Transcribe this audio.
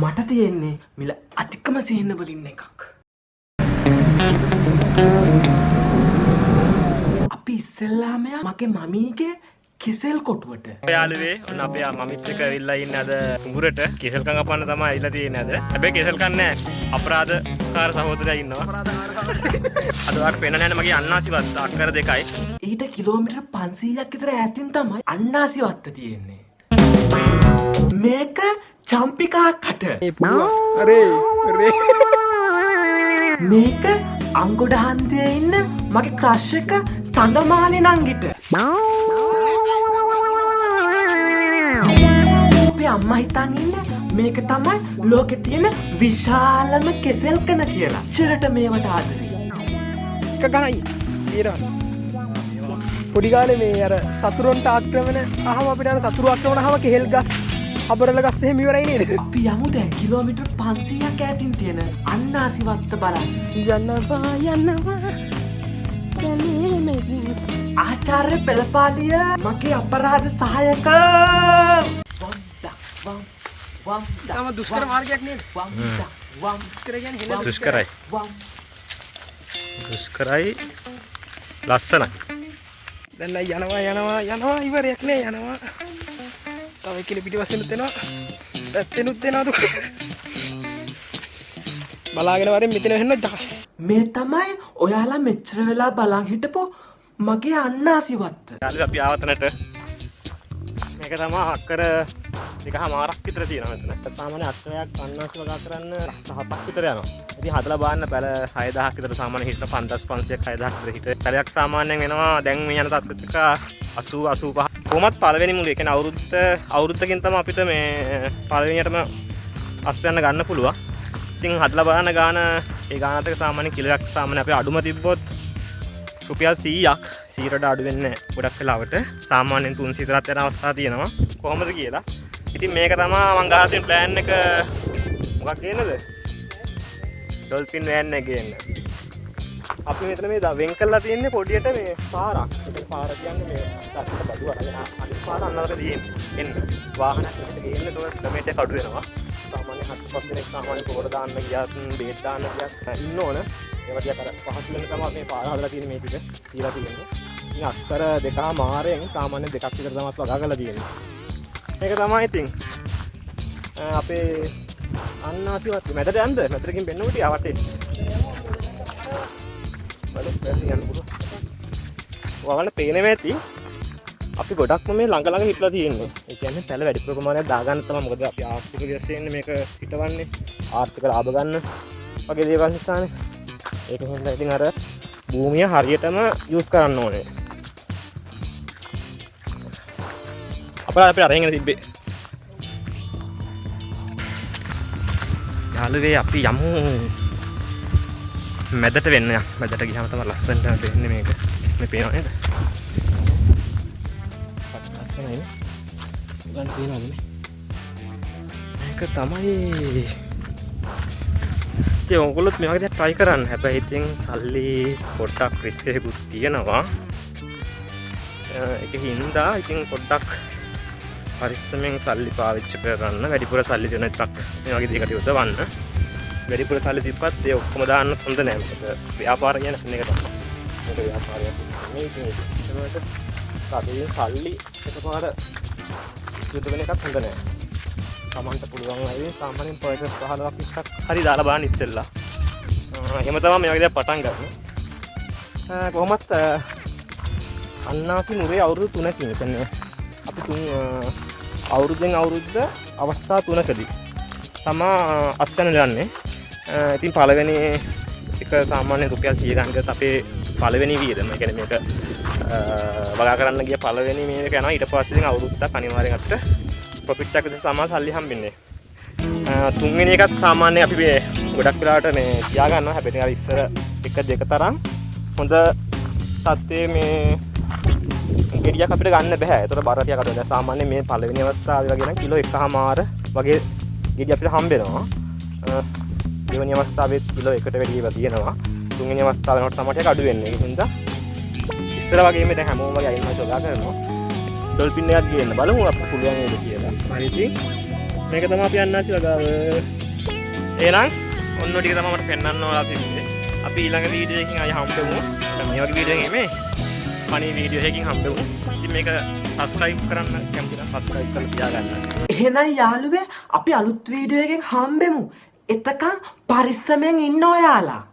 මට තියෙන්නේ මිල අතිකම සේන්න වලින් එකක්. අපි ඉස්සෙල්ලාම මගේ මමීගේ කෙසෙල් කොටුවට යාළුවේ ඔන්න අපේ මමිත් එක්ක ඇවිල්ලා ඉන්නේ අද කුඹුරට කෙසෙල් කන් අපන්න තමයි ඇවිල්ලා තියෙන්නේ අද. හැබැයි කෙසෙල් කන් නෑ අපරාධකාර සහෝදරයා ඉන්නවා. අද ඔයාලට පේන්න නැහැ මගේ අන්නාසිවත් අක්කර 2යි. ඊට කිලෝමීටර් 500ක් විතර ඈතින් තමයි අන්නාසිවත්ත තියෙන්නේ. මේක චම්පිකා කට. මේක අංගොඩ හන්දියේ ඉන්න මගේ ක්‍රෂ් එක සඳමාලි නංගිට. අපේ අම්මා හිතන් ඉන්නේ මේක තමයි ලෝකේ තියෙන විශාලම කෙසෙල් කන කියලා. චිරට මේවට ආදරේ. එක ගණයි ඊරා. පොඩි කාලේ මේ අර සතුරුන්ට ආක්‍රමණ අහම අපිට අර සතුරු ආක්‍රමණ අහම කෙහෙල් ගස් හබරල ගස් එහෙම ඉවරයි නේද? අපි යමු දැන් කිලෝමීටර් 500ක් ඈතින් තියෙන අන්නාසිවත්ත බලන්න. යනවා කැලේමෙහි ආචාර්ය පෙළපාලිය මගේ අපරාධ සහායක. තම දුෂ්කර මාර්ගයක් නේද? දුෂ්කර කියන්නේ දුෂ්කරයි. දුෂ්කරයි ලස්සනයි. දැන් යනවා ඉවරයක් නෑ යනවා. තව එක්කෙනෙක් පිටිපස්සෙනුත් එනවා. පැත්තෙනුත් එනවා දුක. බලාගෙන වරෙන් මෙතන එන්න ජහස්. මේ තමයි ඔයාලා මෙච්චර වෙලා බලන් හිටපු මගේ අන්නාසිවත්ත. යාළුවා අපි ආවතනට මේක තමයි අක්කර 2මාරක් විතර තියෙනවා මෙතන. සාමාන්‍ය අක්කරයක් අන්නාසි වගා කරන්න 7ක් විතර යනවා. ඉතින් හදලා බලන්න පැල 6000ක් විතර සාමාන්‍ය හිටන 5500ක් 6000ක් විතර හිට. පැලයක් සාමාන්‍යයෙන් වෙනවා දැන් මේ යන තත්ත්වයක 80 85. කොහොමත් පළවෙනි මුල. ඒ කියන්නේ අවුරුද්දකින් තමයි අපිට මේ පළවෙනියටම අස් වෙන්න ගන්න පුළුවන්. ඉතින් හදලා බලන්න ගාන ඒ ගානත් එක සාමාන්‍ය කිලෝයක් සාමාන්‍ය අපි අඩුම තිබ්බොත් රුපියල් 100ක් 100ට අඩු වෙන්නේ ගොඩක් වෙලාවට. සාමාන්‍යයෙන් 300 විතරත් යන අවස්ථා තියෙනවා. කොහොමද කියලා. ඉතින් මේක තමයි මම ගහලා තියෙන ප්ලෑන් එක. මොකක් ගේන්නද? ඩොල්ෆින් වෑන් එක ගේන්න. අපි මෙතන මේ වෙන් කරලා තියෙන්නේ පොඩියට මේ පාරක්. ඒ පාර කියන්නේ මේ අතට බඩු අරගෙන අනිත් පාර අන්නවක තියෙන්නේ. එන්න. වාහනයක් එකට ගේන්න තොර ක්‍රමයට කඩු වෙනවා. සාමාන්‍ය 7-5 දෙනෙක් සාමාන්‍ය පොර දාන්න ගියත් බේත් දාන්න ගියත් ඉන්න ඕන. ඒවා ටික අර පහසු වෙන තමයි මේ පාර හදලා තියෙන්නේ මේ ටික. තියලා තියෙන්නේ. ඉතින් අක්කර 2මාරෙන් සාමාන්‍ය 2ක් විතර තමයි වගා කරලා තියෙන්නේ. මේක තමයි ඉතින් අපේ අන්නාසිවත් මැදට යන්න මැදටකින් බෙන්න උටිය වටේ. බලන්න යන්න පුළුවන්. ඔයාලට පේන්නේ ඇති අපි ගොඩක්ම මේ ළඟ හිටලා තියෙන්නේ. ඒ කියන්නේ පැල වැඩි ප්‍රමාණයක් දාගන්න තමයි. මොකද අපි ආර්ථික වශයෙන් මේක හිටවන්නේ ආර්ථික ලාභ ගන්න වගේ දේවල් නිසානේ. ඒක හින්දා ඉතින් අර භූමිය හරියටම යූස් කරන්න ඕනේ. අපිට අරගෙන තිබ්බේ. යාළුවේ අපි යමු මැදට වෙන්න. මැදට ගියාම තමයි ලස්සනට වෙන්නේ මේක. මේ පේනව නේද? ලස්සනයි නේ. ගන්න පේනවද මේ? මේක තමයි. ඒ ඔයගොල්ලොත් මේ වගේ දෙයක් try කරන්න. හැබැයි ඉතින් සල්ලි පොඩ්ඩක් රිස්ක් එකකුත් තියෙනවා. ඒක හින්දා ඉතින් පොඩ්ඩක් පරිස්සමෙන් සල්ලි පාවිච්චි කරන්න. වැඩිපුර සල්ලි දෙන එකක් මේ වගේ දෙයකට යොදවන්න. වැඩිපුර සල්ලි තිබ්බත් ඒ ඔක්කොම දාන්න හොඳ නෑ. මොකද ව්‍යාපාර කියන එක තමයි. මේක ව්‍යාපාරයක් නෙවෙයි. ඒකට සාදේ සල්ලි එකපාර යොදවන එකක් හොඳ නෑ. තමන්ට පුළුවන් අය සාමාන්‍යයෙන් පර්චේස් 15ක් 20ක් හරි දාලා බලන්න ඉස්සෙල්ලා. එහෙම තමයි මේ වගේ දේවල් පටන් ගන්න. කොහොමත් අන්නාසි නුරේ අවුරුදු 3කින් කියන්නේ අපි අවුරුද්දෙන් අවුරුද්ද අවස්ථා 3කදී තමා අස්වැන්න යන්නේ. ඉතින් පළවෙනි එක සාමාන්‍ය රුපියල් 100 ගන්නකට අපේ පළවෙනි වියදම. ඒ කියන්නේ මේක වගා කරන්න ගිය පළවෙනි මේක යනවා. ඊට පස්සේ ඉතින් අවුරුද්දක් අනිවාර්යෙන් අපිට ප්‍රොෆිට් එකක් විතර සමාන සල්ලි හම්බෙන්නේ. තුන්වෙනි එකත් සාමාන්‍ය අපි මේ ගොඩක් වෙලාවට මේ තියා ගන්නවා. හැබැයි අර ඉස්සර 1-2 තරම් හොඳ තත්ත්වයේ මේ ගෙඩියක් අපිට ගන්න බෑ. ඒතර බර ටිකක් අද දැන් සාමාන්‍ය මේ පළවෙනි අවස්ථාවේ වගේ නම් කිලෝ 1.5 වගේ ගෙඩිය අපිට හම්බෙනවා. දෙවෙනි අවස්ථාවේ කිලෝ 1ට වැඩිව තියෙනවා. තුන්වෙනි අවස්ථාව වෙනකොට තමයි ටික අඩු වෙන්නේ. ඒ හින්දා ඉස්සර වගේම දැන් හැමෝම වගේ අයින් මාස යොදා කරනවා. ඩොල්ෆින් එකක් ගේන්න බලමු අපිට පුළුවන් නේද කියලා. හරි ඉතින් මේක තමයි අපි යන්න ආසි වගාව. එහෙනම් ඔන්න ටික තමයි මට පෙන්වන්න ඕන අපි ඊළඟ වීඩියෝ එකකින් ආයෙ හම්බෙමු. මේ වගේ වීඩියෝ එකකින් මේ ෆනි වීඩියෝ එකකින් හම්බෙමු. ඉතින් මේක සබස්ක්‍රයිබ් කරන්න කැමති නම් සබස්ක්‍රයිබ් කරලා තියාගන්න. එහෙනම් යාළුවේ අපි අලුත් වීඩියෝ එකෙන් හම්බෙමු. එතකන් පරිස්සමෙන් ඉන්න ඔයාලා.